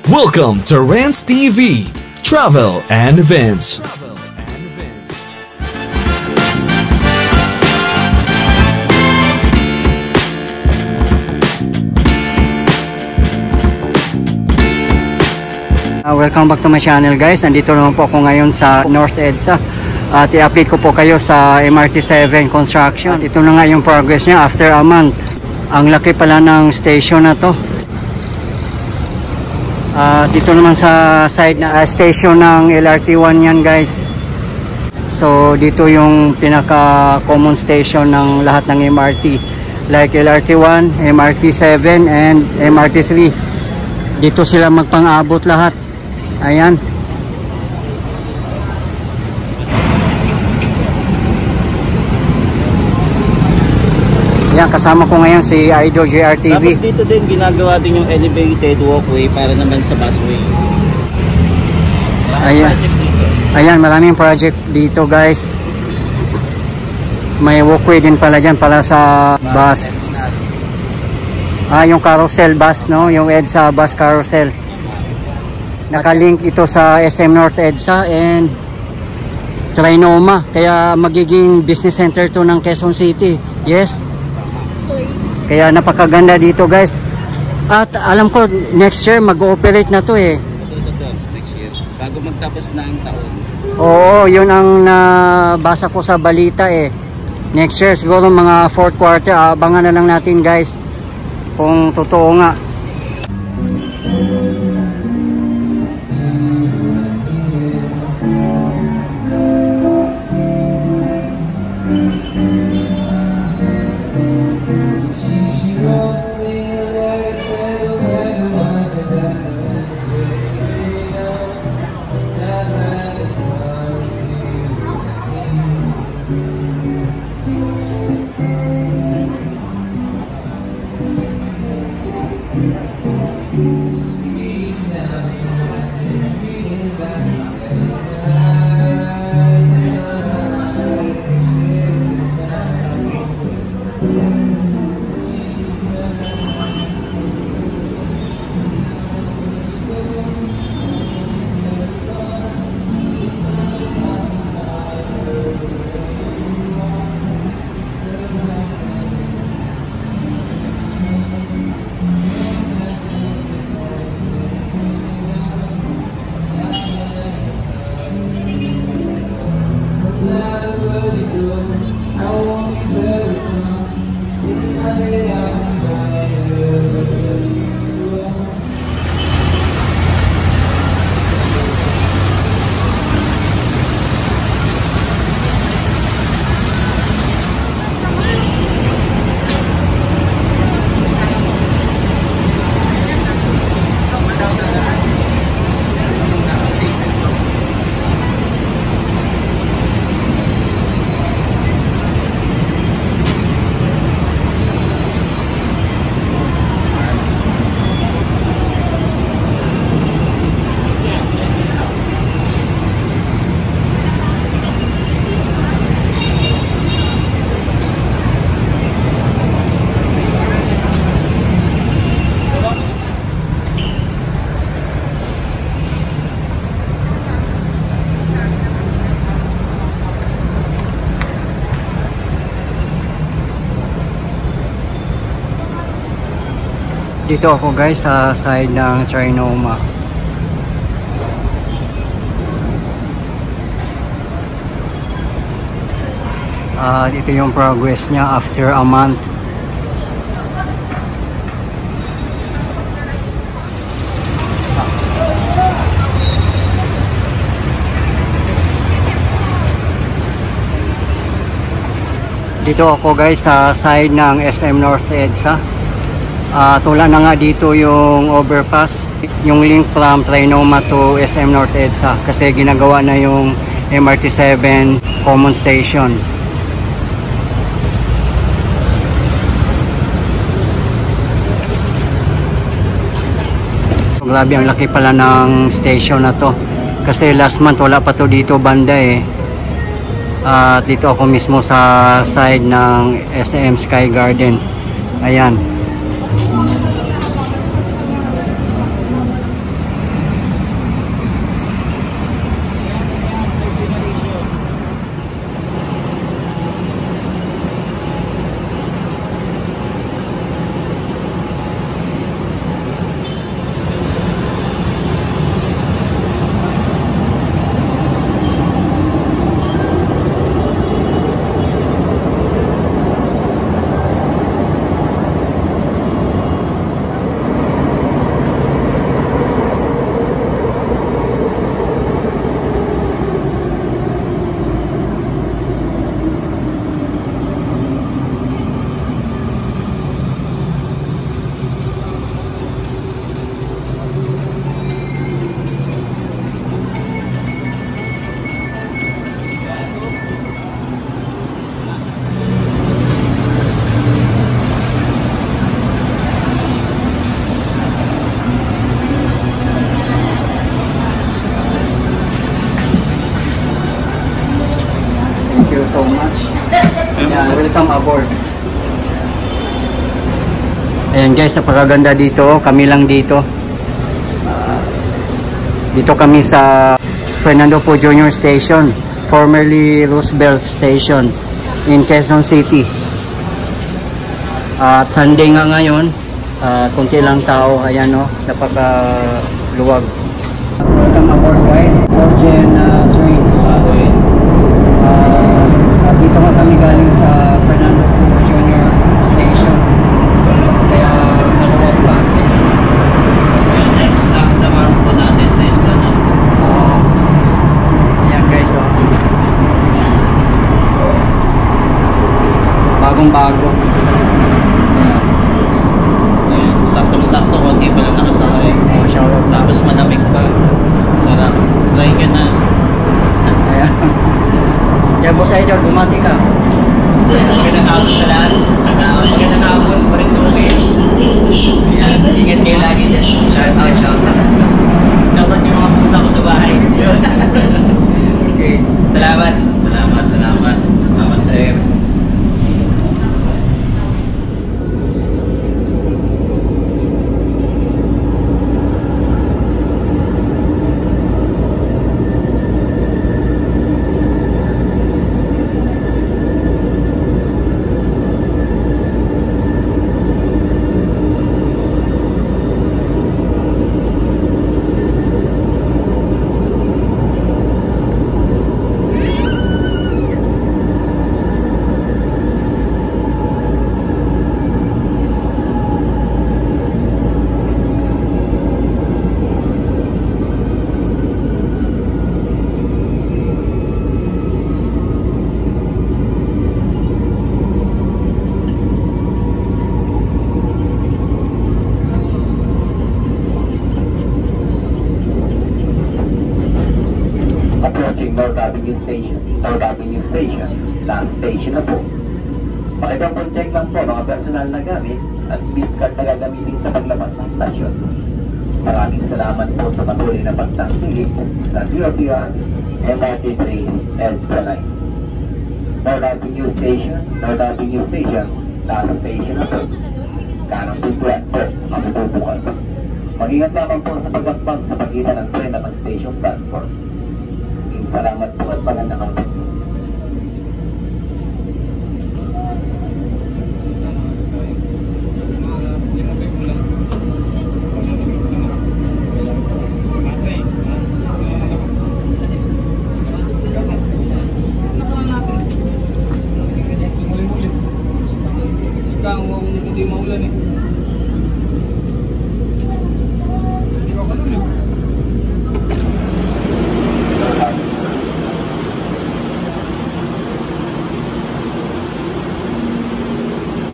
Welcome to Rants TV, Travel and Events. Welcome back to my channel, guys. Nandito naman po ako ngayon sa North EDSA at i-update ko po kayo sa MRT7 construction. At ito na nga yung progress niya after a month. Ang laki pala ng station na to. Dito naman sa side na station ng LRT1 yan, guys. So dito yung pinaka common station ng lahat ng MRT, like LRT1, MRT7 and MRT3. Dito sila magpang-abot lahat. Ayan. Yan, kasama ko ngayon si Idol JRTV. Tapos dito din ginagawa din yung elevated walkway para naman sa busway. Ayan. Ayan, maraming project dito, guys. May walkway din pala dyan pala sa bus. Yung carousel bus, no? Yung EDSA bus carousel. Nakalink ito sa SM North EDSA and Trinoma. Kaya magiging business center to ng Quezon City. Yes? Kaya napakaganda dito, guys. At alam ko next year mag-ooperate na to eh. Next year. Bago magtapos na ang taon. Oo, yun ang nabasa ko sa balita eh. Next year siguro mga 4th quarter. Abangan na lang natin, guys, kung totoo nga. Dito ako, guys, sa side ng Trinoma. Dito yung progress niya after a month. Dito ako, guys, sa side ng SM North EDSA. Tula na nga dito yung overpass, yung link from Trinoma to SM North EDSA, kasi ginagawa na yung MRT7 common station. Grabe, ang laki pala ng station na to, kasi last month wala pa to dito banda eh. Dito ako mismo sa side ng SM Sky Garden. Ayan. welcome aboard. Ayan guys, napakaganda dito. Kami lang dito. Dito kami sa Fernando Po Jr. Station, formerly Roosevelt Station in Quezon City. At Sunday nga ngayon, kunti lang tao. Ayan o, napakaluwag. Welcome aboard guys, Virgin train. At dito nga kami galing sa Fernando Po Jr. Station. Kaya maluwag pa. Next stop naman po natin sa Esplanade. Ayan guys o. Bagong bago. Saktong-sakto, konti pa lang nakasakay. Tapos malamig pa. Sarap. Try ka na. Ayan. Kaya boss idol, bumati ka. Magandang hapon sa lahat. Magandang hapon pa rin okay. Ayan, ingat kayo lagi dyan. Shout out, shout out. Dapat yung mga pusa ko sa bahay. Okay. Salamat. Salamat, salamat. Salamat sir. Approaching North Avenue Station. North Avenue Station. Last station na po. Pakidouble check lang po mga personal na gamit at SIM card na gagamitin sa paglabas ng stasyon. Maraming salamat po sa patuloy na pagtangkilik sa DOTR MRT3 EDSA Line. North Avenue Station. North Avenue Station. Last station na po. Kanang pintuan po ang bubukas. Mag-ingat naman po sa pagkakbang sa pagitan ng tren at ang station platform. Salamat po at magandang hapon. Ikaw, hindi maulan eh.